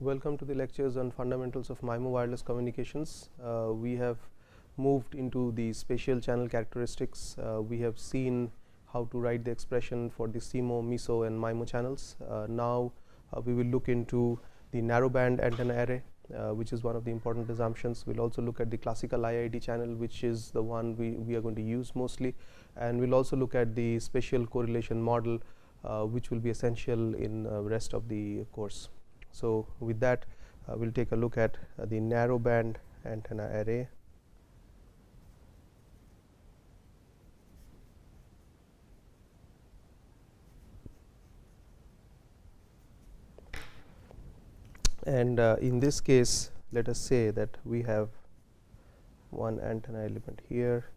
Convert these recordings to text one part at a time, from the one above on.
Welcome to the lectures on fundamentals of MIMO wireless communications. We have moved into the spatial channel characteristics. We have seen how to write the expression for the CMO, MISO and MIMO channels. Now we will look into the narrowband antenna array, which is one of the important assumptions. We will also look at the classical IIT channel, which is the one we are going to use mostly, and we will also look at the spatial correlation model, which will be essential in rest of the course. So, with that we will take a look at the narrowband antenna array. And in this case, let us say that we have one antenna element here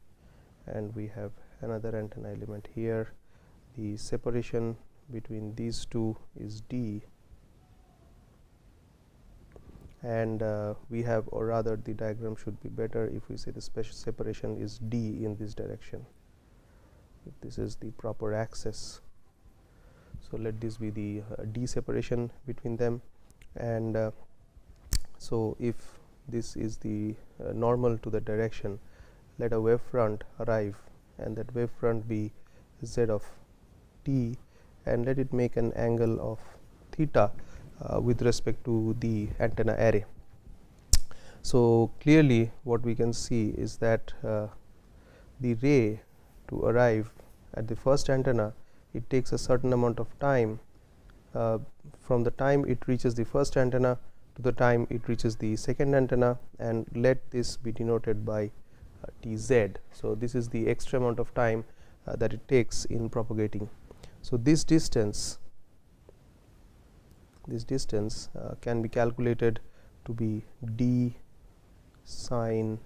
and we have another antenna element here. The separation between these two is D, and we have, or rather the diagram should be better if we say the special separation is D in this direction, if this is the proper axis. So, let this be the D separation between them, and so if this is the normal to the direction, let a wavefront arrive and that wavefront be Z of t, and let it make an angle of theta with respect to the antenna array. So, clearly what we can see is that the ray to arrive at the first antenna, it takes a certain amount of time from the time it reaches the first antenna to the time it reaches the second antenna, and let this be denoted by Tz. So, this is the extra amount of time that it takes in propagating. So, this distance can be calculated to be d sine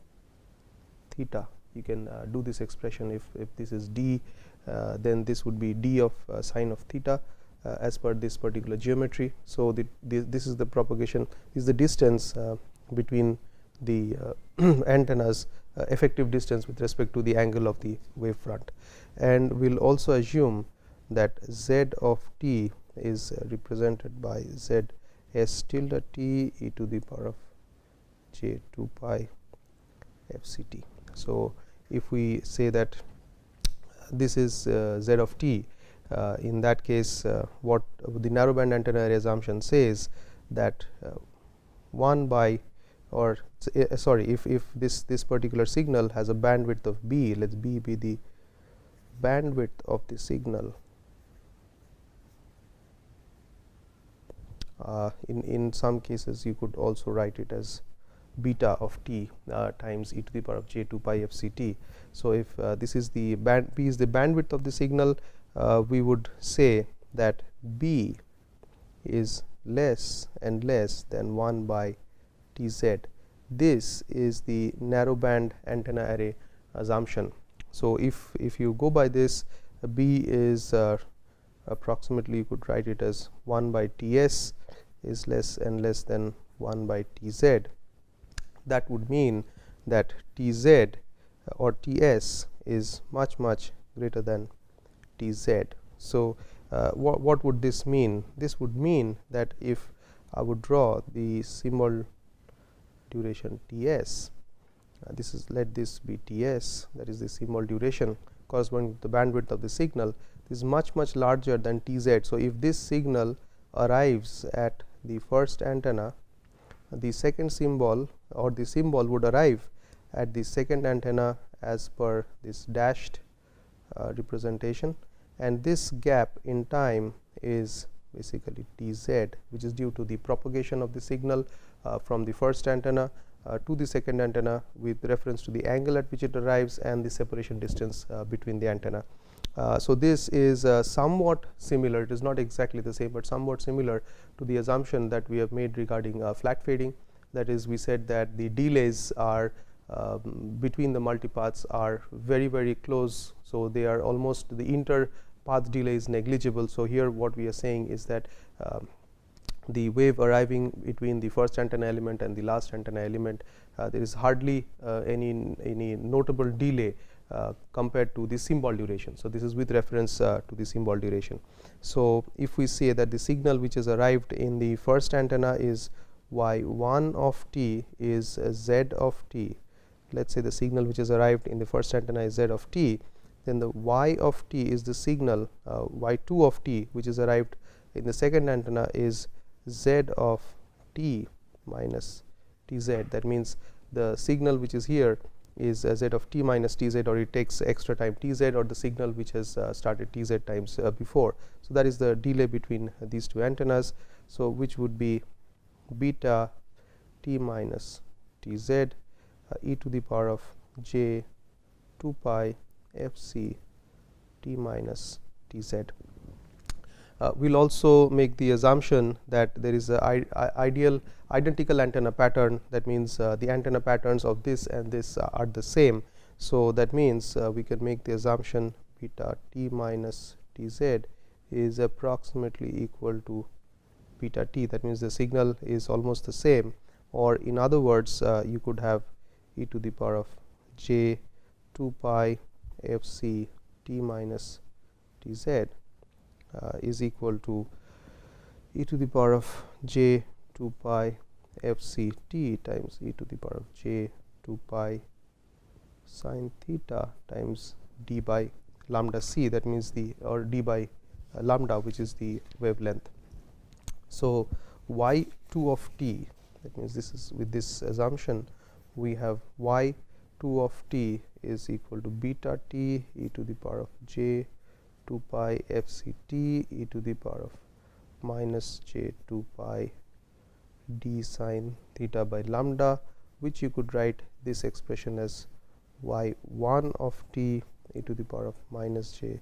theta. You can do this expression. If this is d, then this would be d of sine of theta as per this particular geometry. So, this is the propagation, this is the distance between the antennas, effective distance with respect to the angle of the wavefront, and we will also assume that z of t is represented by z s tilde t e to the power of j 2 pi f c t. So, if we say that this is z of t, in that case what the narrowband antenna array assumption says that 1 by, or sorry, if this particular signal has a bandwidth of b, let us b be the bandwidth of the signal. In some cases you could also write it as beta of t times e to the power of j 2 pi f c t. So, if this is the b is the bandwidth of the signal, we would say that b is less and less than 1 by Tz. This is the narrowband antenna array assumption. So, if you go by this, b is approximately, you could write it as 1 by Ts is less and less than 1 by Tz. That would mean that Tz or Ts is much greater than Tz. So, what would this mean? This would mean that if I would draw the symbol duration Ts, this is, let this be Ts, that is the symbol duration corresponding to the bandwidth of the signal, is much larger than Tz. So, if this signal arrives at the first antenna, the second symbol or the symbol would arrive at the second antenna as per this dashed representation, and this gap in time is basically Tz, which is due to the propagation of the signal from the first antenna to the second antenna with reference to the angle at which it arrives and the separation distance between the antenna. So, this is somewhat similar, it is not exactly the same, but somewhat similar to the assumption that we have made regarding flat fading. That is, we said that the delays are between the multipaths are very close. So, they are almost, the inter path delay is negligible. So, here what we are saying is that the wave arriving between the first antenna element and the last antenna element, there is hardly any notable delay compared to the symbol duration. So, this is with reference to the symbol duration. So, if we say that the signal which has arrived in the first antenna is y1 of t is z of t, let's say the signal which is arrived in the first antenna is z of t, then the y of t is the signal y2 of t which is arrived in the second antenna is z of t minus tz. That means the signal which is here is z of t minus tz, or it takes extra time tz, or the signal which has started tz times before. So, that is the delay between these two antennas. So, which would be beta t minus tz e to the power of j 2 pi f c t minus tz. We will also make the assumption that there is a identical antenna pattern. That means the antenna patterns of this and this are the same. So, that means we can make the assumption beta t minus tz is approximately equal to beta t. That means the signal is almost the same, or in other words you could have e to the power of j 2 pi f c t minus tz is equal to e to the power of j 2 pi f c t times e to the power of j 2 pi sin theta times d by lambda c, that means the or d by lambda, which is the wavelength. So, y 2 of t, that means this is with this assumption we have y 2 of t is equal to beta t e to the power of j 2 pi f c t e to the power of minus j 2 pi d sin theta by lambda, which you could write this expression as y 1 of t e to the power of minus j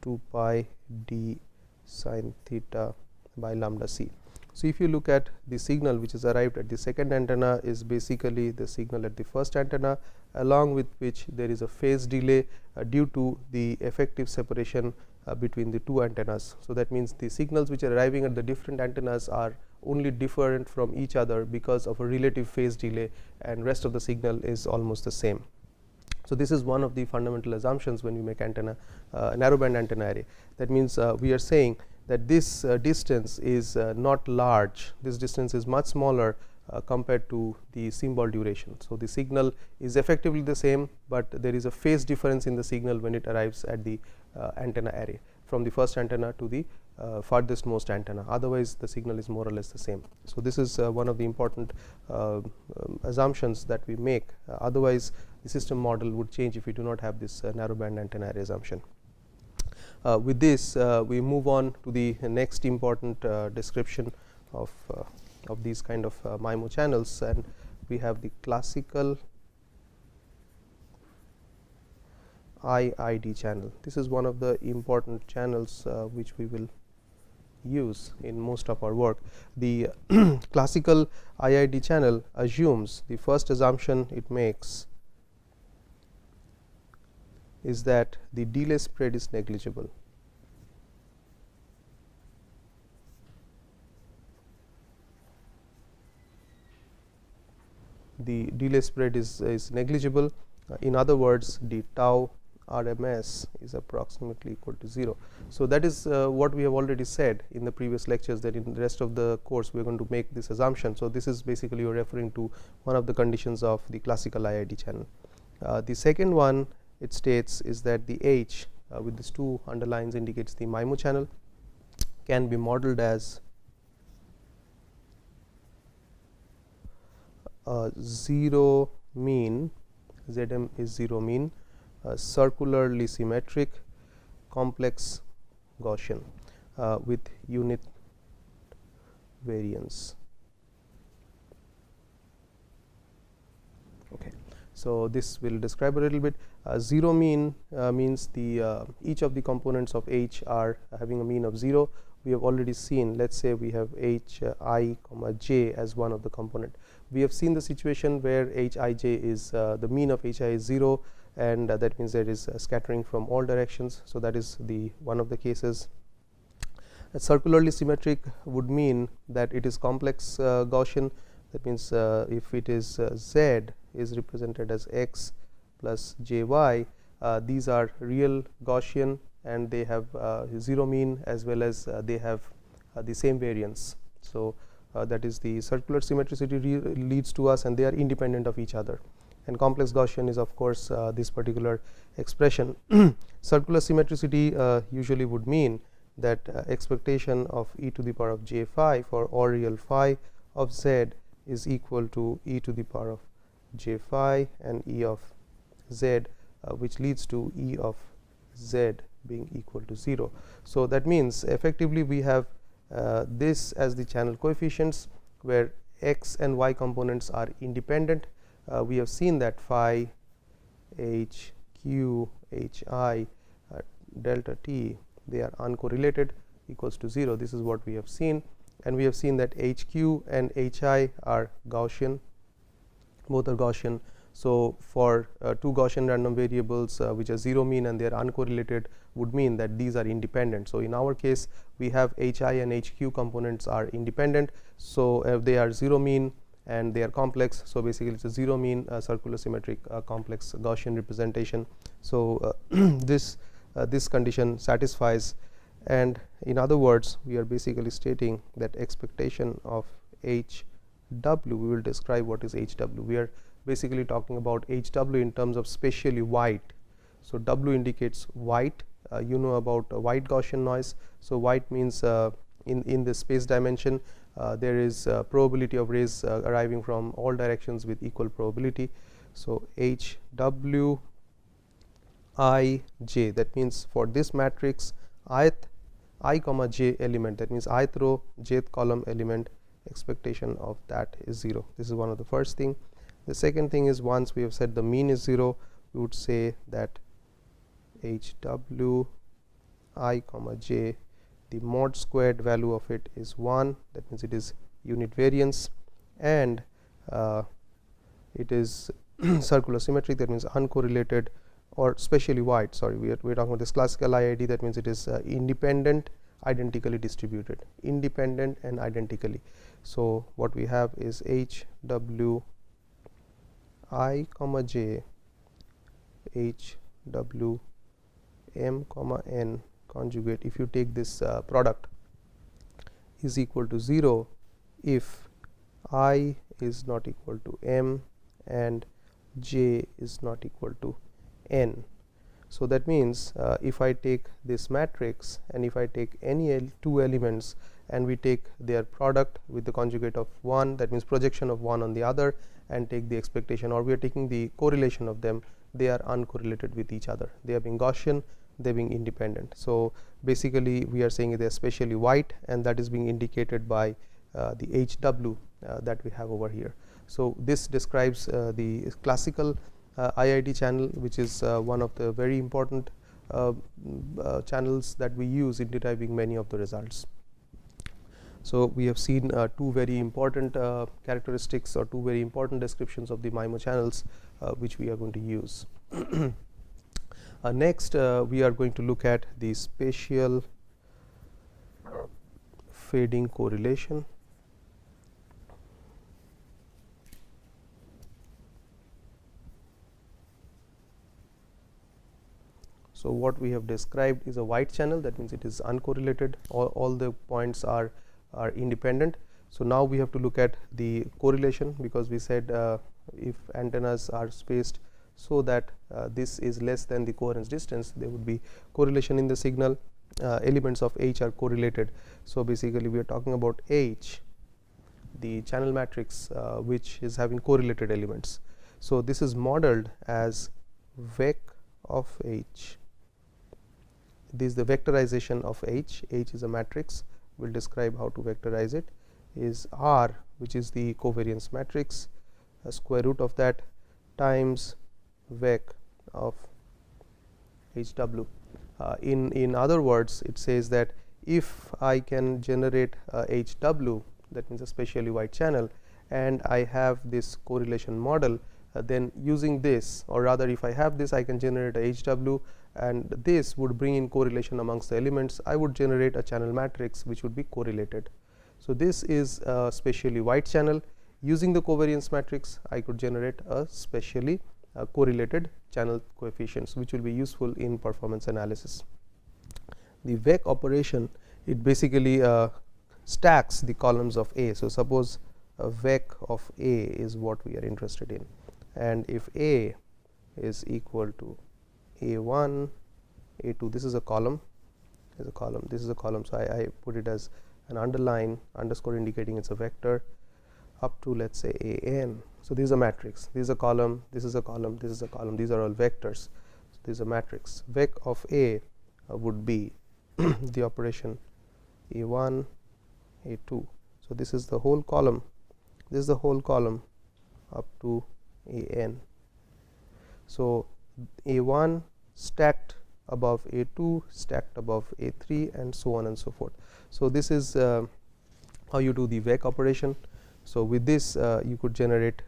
2 pi d sin theta by lambda c. So, if you look at the signal which is arrived at the second antenna is basically the signal at the first antenna, along with which there is a phase delay due to the effective separation between the two antennas. So, that means the signals which are arriving at the different antennas are only different from each other because of a relative phase delay, and rest of the signal is almost the same. So, this is one of the fundamental assumptions when we make antenna narrowband antenna array. That means we are saying that this distance is not large, this distance is much smaller compared to the symbol duration. So, the signal is effectively the same, but there is a phase difference in the signal when it arrives at the antenna array from the first antenna to the farthest most antenna, otherwise the signal is more or less the same. So, this is one of the important assumptions that we make, otherwise the system model would change if we do not have this narrowband antenna array assumption. With this we move on to the next important description of these kind of MIMO channels, and we have the classical IID channel. This is one of the important channels which we will use in most of our work. The classical IID channel assumes, the first assumption it makes is that the delay spread is negligible. The delay spread is negligible. In other words, the tau RMS is approximately equal to 0. So, that is what we have already said in the previous lectures, that in the rest of the course we are going to make this assumption. So, this is basically you are referring to one of the conditions of the classical IID channel. The second one it states is that the H with these two underlines indicates the MIMO channel can be modeled as zero mean, Zm is zero mean, circularly symmetric complex Gaussian with unit variance. Okay. So, this will describe a little bit. Zero mean means the each of the components of H are having a mean of 0. We have already seen, let us say we have H I comma j as one of the component. We have seen the situation where H I j is the mean of H I is 0, and that means there is scattering from all directions. So, that is the one of the cases. Circularly symmetric would mean that it is complex Gaussian. That means if it is Z is represented as x plus j y, these are real Gaussian and they have 0 mean as well as they have the same variance. So, that is the circular symmetricity leads to us, and they are independent of each other. And complex Gaussian is of course this particular expression. Circular symmetricity usually would mean that expectation of e to the power of j phi for all real phi of z is equal to e to the power of j phi and e of z, which leads to e of z being equal to 0. So, that means effectively we have this as the channel coefficients, where x and y components are independent. We have seen that phi, h, q, h I, delta t, they are uncorrelated, equals to 0. This is what we have seen, and we have seen that h q and h I are Gaussian, both are Gaussian. So, for two Gaussian random variables which are 0 mean and they are uncorrelated would mean that these are independent. So, in our case we have h I and h q components are independent. So, they are 0 mean and they are complex. So, basically it is a 0 mean circular symmetric complex Gaussian representation. So, this condition satisfies, and in other words we are basically stating that expectation of h w, we will describe what is h w. We are basically talking about h w in terms of spatially white. So, w indicates white, you know about white Gaussian noise. So, white means in the space dimension there is probability of rays arriving from all directions with equal probability. So, h w I j, that means for this matrix ith I comma j element, that means ith row jth column element, expectation of that is 0. This is one of the first thing. The second thing is, once we have said the mean is 0, we would say that h w I comma j, the mod squared value of it is 1, that means it is unit variance, and it is circular symmetric, that means uncorrelated or spatially white. Sorry, we are talking about this classical IID, that means it is independent, identically distributed, independent and identically. So, what we have is h w I comma j, h w m comma n conjugate, if you take this product, is equal to 0 if I is not equal to m and j is not equal to n. So, that means if I take this matrix and if I take any two elements and we take their product with the conjugate of 1, that means projection of one on the other, and take the expectation, or we are taking the correlation of them, they are uncorrelated with each other, they are being Gaussian, they are being independent. So, basically we are saying they are spatially white, and that is being indicated by the h w that we have over here. So, this describes the classical IID channel, which is one of the very important channels that we use in deriving many of the results. So, we have seen two very important characteristics or two very important descriptions of the MIMO channels which we are going to use. Next we are going to look at the spatial fading correlation. So, what we have described is a white channel, that means it is uncorrelated, all the points are independent. So, now we have to look at the correlation, because we said if antennas are spaced so that this is less than the coherence distance, there would be correlation in the signal, elements of H are correlated. So, basically we are talking about H, the channel matrix which is having correlated elements. So, this is modeled as vec of H. This is the vectorization of H. H is a matrix, we will describe how to vectorize it, is R, which is the covariance matrix, a square root of that times vec of H w. In other words, it says that if I can generate H w, that means a spatially white channel, and I have this correlation model, then using this, or rather if I have this, I can generate a H w, and this would bring in correlation amongst the elements. I would generate a channel matrix which would be correlated. So, this is a spatially white channel. Using the covariance matrix, I could generate a spatially correlated channel coefficients, which will be useful in performance analysis. The vec operation, it basically stacks the columns of A. So, suppose a vec of A is what we are interested in, and if A is equal to A1, A2, this is a column, this is a column. So, I put it as an underline underscore indicating it is a vector up to let us say A n. So, this is a matrix, this is a column, this is a column, this is a column, these are all vectors. So, this is a matrix. Vec of A would be the operation A1, A2. So, this is the whole column, this is the whole column up to A n. So, A1 stacked above A2, stacked above A3, and so on and so forth. So, this is how you do the vec operation. So, with this you could generate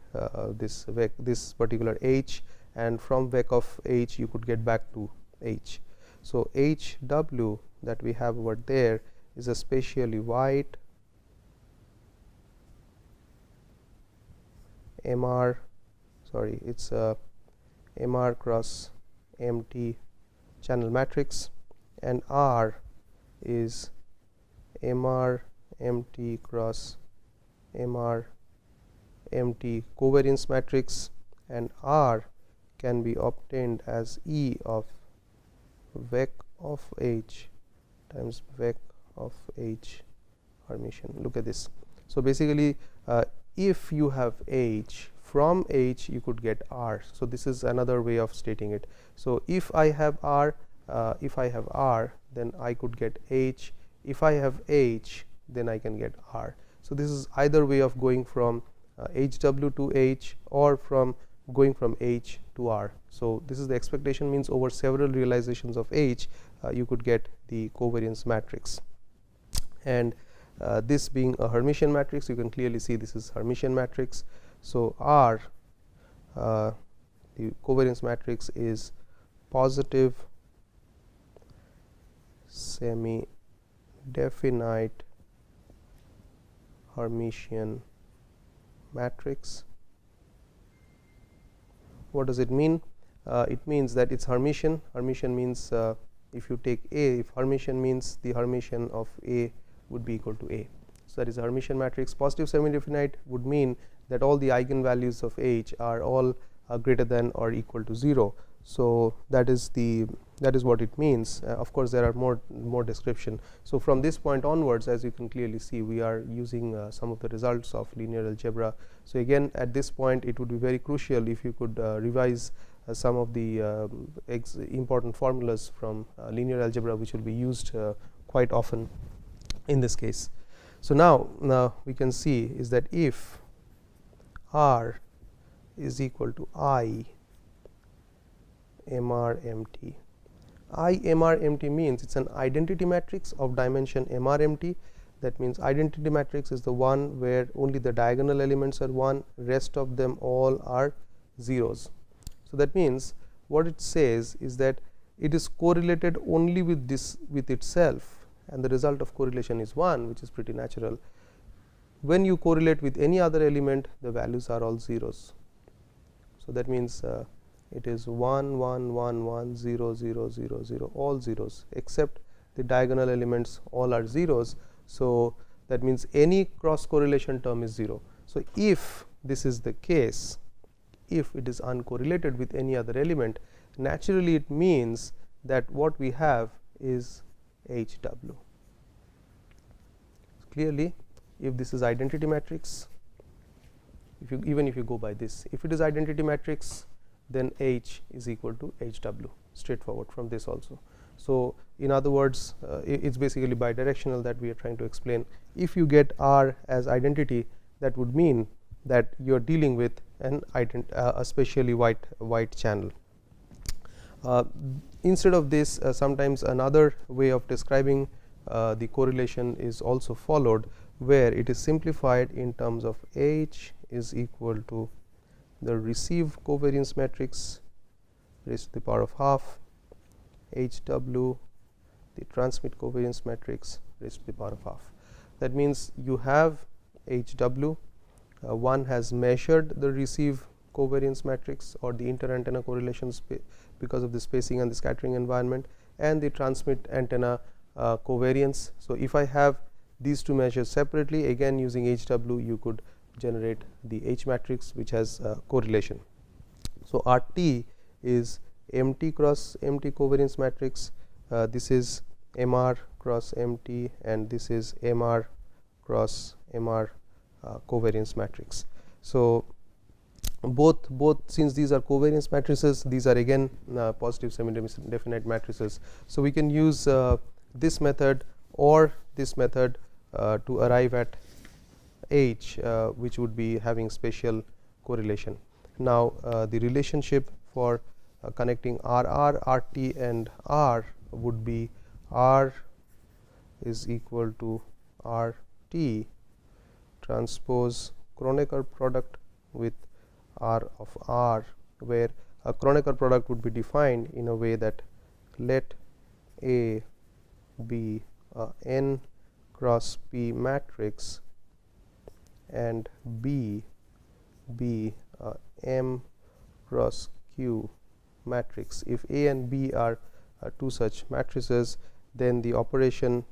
this particular H, and from vec of H you could get back to H. So, H w that we have over there is a spatially wide MR, sorry, it is a MR cross MT channel matrix, and R is MR MT cross MR MT covariance matrix, and R can be obtained as E of vec of H times vec of H Hermitian. Look at this. So, basically if you have H, from H you could get R. So, this is another way of stating it. So, if I have R, then I could get H. If I have H, then I can get R. So, this is either way of going from HW to H, or from going from H to R. So, this is the expectation, means over several realizations of H you could get the covariance matrix. And this being a Hermitian matrix, you can clearly see this is Hermitian matrix. So, R, the covariance matrix is positive semi definite Hermitian matrix. What does it mean? It means that it is Hermitian. Hermitian means if you take A, if Hermitian means the Hermitian of A would be equal to A. So, that is a Hermitian matrix. Positive semi definite would mean that all the eigenvalues of H are all greater than or equal to 0. So, that is what it means. Of course, there are more description. So, from this point onwards, as you can clearly see, we are using some of the results of linear algebra. So, again at this point it would be very crucial if you could revise some of the important formulas from linear algebra, which will be used quite often in this case. So, now we can see is that if R is equal to I MRMT. I MRMT means it is an identity matrix of dimension MRMT. That means identity matrix is the one where only the diagonal elements are 1, rest of them all are zeros. So, that means what it says is that it is correlated only with itself, and the result of correlation is 1, which is pretty natural. When you correlate with any other element, the values are all zeros. So, that means it is 1 1 1 1 0 0 0 0, all zeros except the diagonal elements all are zeros. So, that means any cross correlation term is 0. So, if this is the case, if it is uncorrelated with any other element, naturally it means that what we have is HW. Clearly, if this is identity matrix, even if you go by this, if it is identity matrix, then H is equal to HW, straightforward from this also. So, in other words, it is basically bidirectional that we are trying to explain. If you get R as identity, that would mean that you are dealing with a spatially wide channel. Instead of this, sometimes another way of describing the correlation is also followed, where it is simplified in terms of H is equal to the receive covariance matrix raised to the power of half, HW the transmit covariance matrix raised to the power of half. That means you have HW, one has measured the receive covariance matrix or the inter antenna correlations because of the spacing and the scattering environment, and the transmit antenna covariance. So, if I have these two measures separately, again using HW you could generate the H matrix which has correlation. So, RT is MT cross MT covariance matrix, this is MR cross MT, and this is MR cross MR covariance matrix. So, both since these are covariance matrices, these are again positive semi-definite matrices. So, we can use this method or this method to arrive at H, which would be having spatial correlation. Now, the relationship for connecting RR, RT and R would be R is equal to RT transpose Kronecker product with R of R, where a Kronecker product would be defined in a way that let A be a N cross P matrix and B be a M cross Q matrix. If A and B are two such matrices, then the operation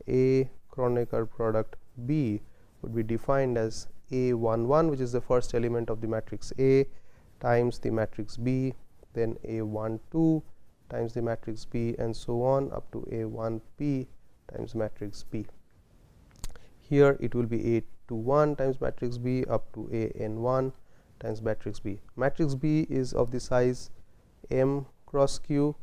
A Kronecker product B would be defined as A11, which is the first element of the matrix A, times the matrix B, then A12 times the matrix B, and so on up to A1P times matrix B. Here it will be A21 times matrix B up to AN1 times matrix B. Matrix B is of the size M cross Q,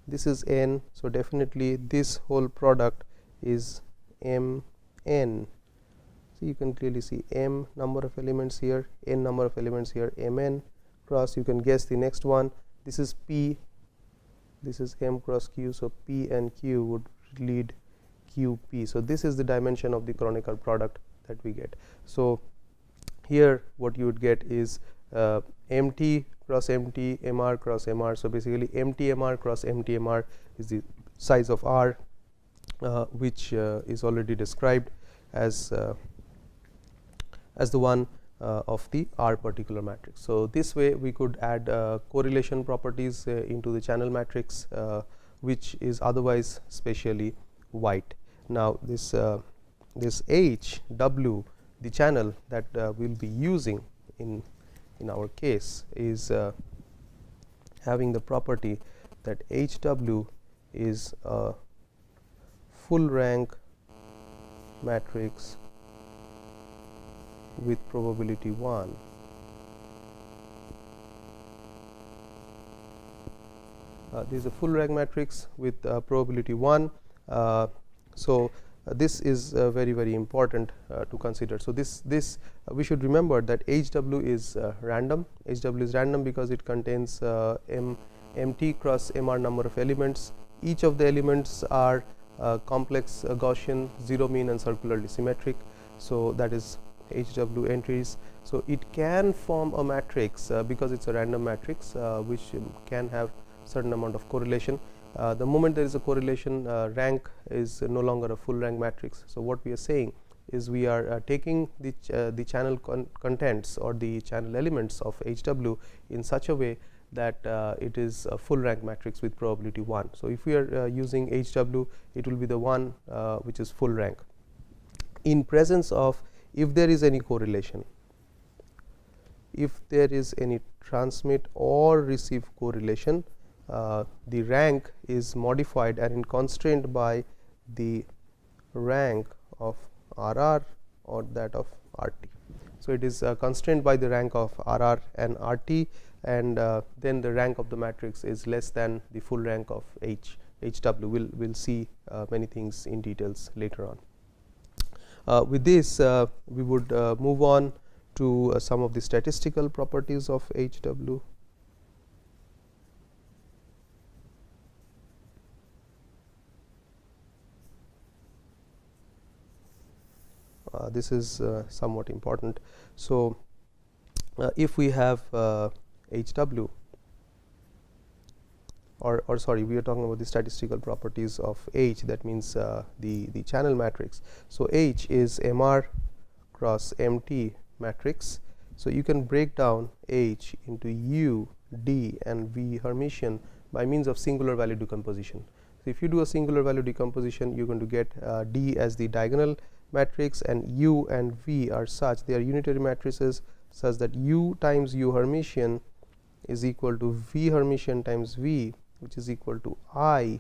this is N. So, definitely this whole product is M N. So, you can clearly see M number of elements here, N number of elements here, M N cross. You can guess the next one. This is P, this is M cross Q. So, P and Q would lead Q P. So, this is the dimension of the Kronecker product that we get. So, here what you would get is MT cross MT, MR cross MR. So, basically MTMR cross MTMR is the size of R, which is already described as the one of the R particular matrix. So, this way we could add correlation properties into the channel matrix, which is otherwise spatially white. Now, this H W, the channel that we will be using in our case, is having the property that H W is a full rank matrix with probability 1. This is a full rank matrix with probability 1. This is very important to consider. So, this we should remember that HW is random. HW is random because it contains MT cross MR number of elements. Each of the elements are complex Gaussian, zero mean and circularly symmetric. So, that is HW entries. So, it can form a matrix because it is a random matrix which can have certain amount of correlation. The moment there is a correlation, rank is no longer a full rank matrix. So, what we are saying is we are taking the channel contents or the channel elements of HW in such a way that it is a full rank matrix with probability 1. So, if we are using HW, it will be the one which is full rank. In presence of, if there is any correlation, if there is any transmit or receive correlation, the rank is modified and constrained by the rank of RR or that of RT. So, it is constrained by the rank of RR and RT, and then the rank of the matrix is less than the full rank of HW. We will see many things in details later on. With this, we would move on to some of the statistical properties of HW. This is somewhat important. So, if we have HW, or sorry, we are talking about the statistical properties of H, that means the channel matrix. So, H is MR cross MT matrix. So, you can break down H into U, D and V Hermitian by means of singular value decomposition. So, if you do a singular value decomposition, you are going to get D as the diagonal matrix, and U and V are such, they are unitary matrices such that U times U Hermitian is equal to V Hermitian times V, which is equal to I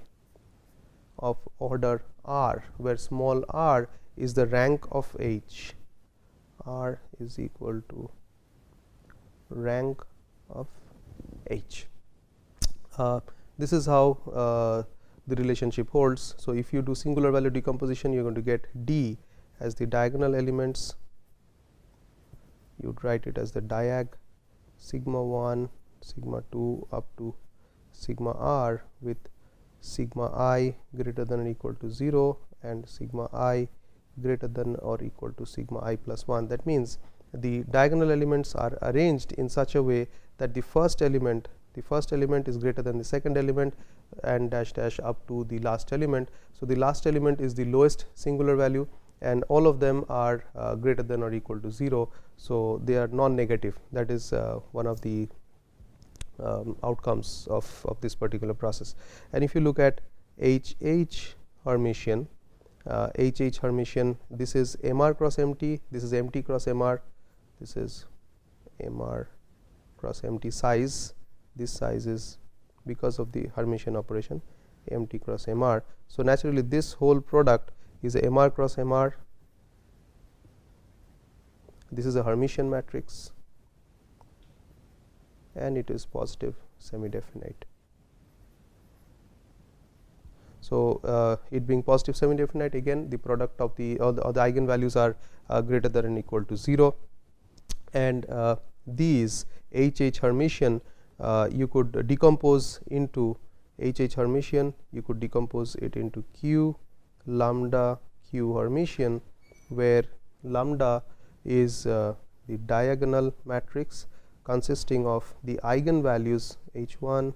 of order R, where small r is the rank of H. R is equal to rank of H. This is how the relationship holds. So, if you do singular value decomposition, you are going to get D as the diagonal elements. You would write it as the diag sigma 1, sigma 2 up to sigma r, with sigma I greater than or equal to 0 and sigma I greater than or equal to sigma I plus 1. That means the diagonal elements are arranged in such a way that the first element is greater than the second element and dash dash up to the last element. So, the last element is the lowest singular value, and all of them are greater than or equal to 0. So, they are non-negative. That is one of the outcomes of this particular process. And if you look at HH Hermitian, HH Hermitian, this is MR cross MT, this is MT cross MR, this is MR cross MT size. This size is because of the Hermitian operation MT cross MR. So, naturally this whole product is a MR cross MR. This is a Hermitian matrix and it is positive semi-definite. So, it being positive semi-definite, again the product of the eigenvalues are greater than or equal to 0, and these HH Hermitian you could decompose into HH Hermitian, you could decompose it into Q lambda Q Hermitian, where lambda is the diagonal matrix consisting of the eigenvalues H1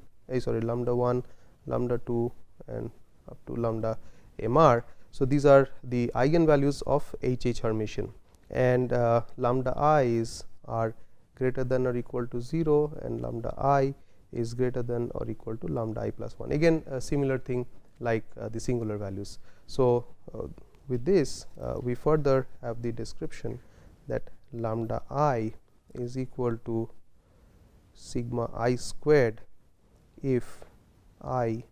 lambda 1, lambda 2 and up to lambda MR. So, these are the eigenvalues of HH Hermitian, and lambda i's are greater than or equal to 0 and lambda I is greater than or equal to lambda I plus 1. Again a similar thing like the singular values. So, with this we further have the description that lambda I is equal to sigma I squared if I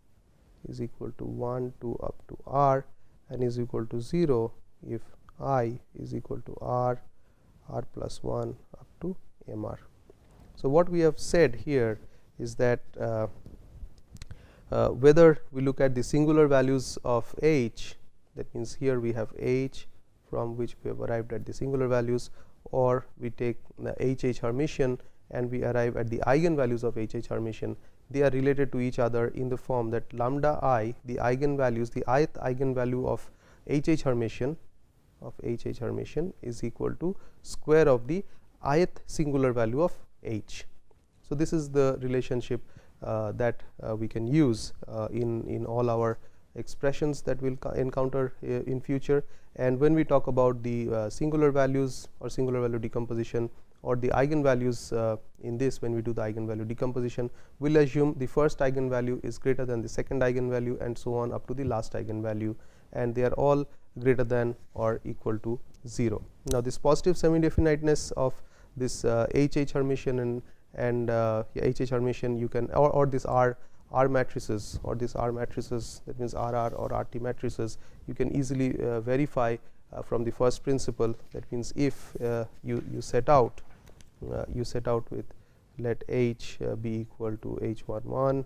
is equal to 1 to up to R and is equal to 0 if I is equal to R, R plus 1 up to MR. So, what we have said here is that whether we look at the singular values of H, that means here we have H from which we have arrived at the singular values, or we take the HH Hermitian and we arrive at the eigenvalues of HH Hermitian, they are related to each other in the form that lambda I, the eigenvalues, the ith eigenvalue of HH Hermitian is equal to square of the ith singular value of H. So, this is the relationship that we can use in all our expressions that we will encounter in future. And when we talk about the singular values or singular value decomposition or the eigenvalues in this, when we do the eigenvalue decomposition, we will assume the first eigenvalue is greater than the second eigenvalue and so on up to the last eigenvalue, and they are all greater than or equal to 0. Now, this positive semi-definiteness of this HH Hermitian and HH Hermitian, you can or this R matrices or this R matrices, that means RR or RT matrices, you can easily verify from the first principle. That means if you set out with let H be equal to H11,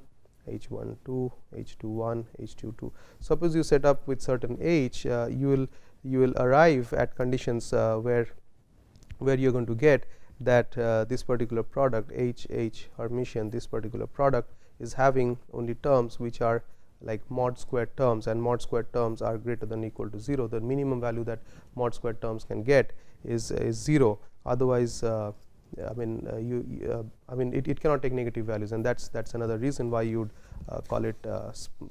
H12, H21, H22. Suppose you set up with certain H, you will arrive at conditions where you are going to get that this particular product HH Hermitian, this particular product is having only terms which are like mod squared terms, and mod squared terms are greater than or equal to 0. The minimum value that mod squared terms can get is 0. Otherwise, it cannot take negative values, and that's another reason why you would call it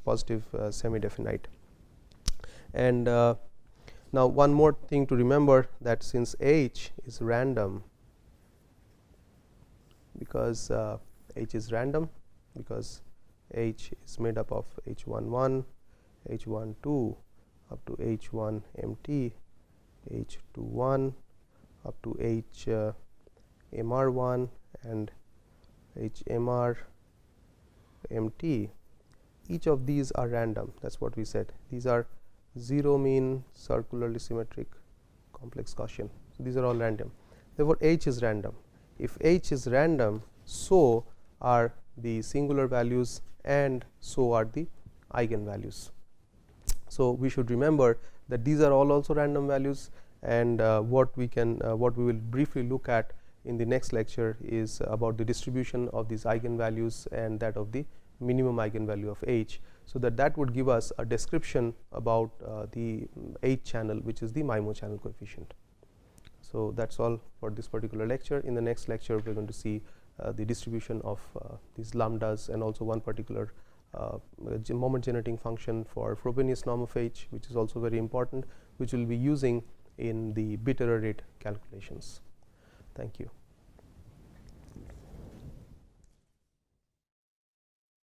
positive semi-definite. And now, one more thing to remember, that since H is random, because H is random, because H is made up of H11, H12 up to H1 MT, H21 up to HMR1 and HMR MT. Each of these are random. That's what we said. These are zero mean circularly symmetric complex Gaussian. So these are all random. Therefore, H is random. If H is random, so are the singular values and so are the eigenvalues. So we should remember that these are all also random values, and what we will briefly look at in the next lecture is about the distribution of these eigenvalues and that of the minimum eigenvalue of H. So that would give us a description about the H channel, which is the MIMO channel coefficient. So that's all for this particular lecture. In the next lecture, we're going to see the distribution of these lambdas and also one particular moment generating function for Frobenius norm of H, which is also very important, which we'll be using in the bit error rate calculations. Thank you.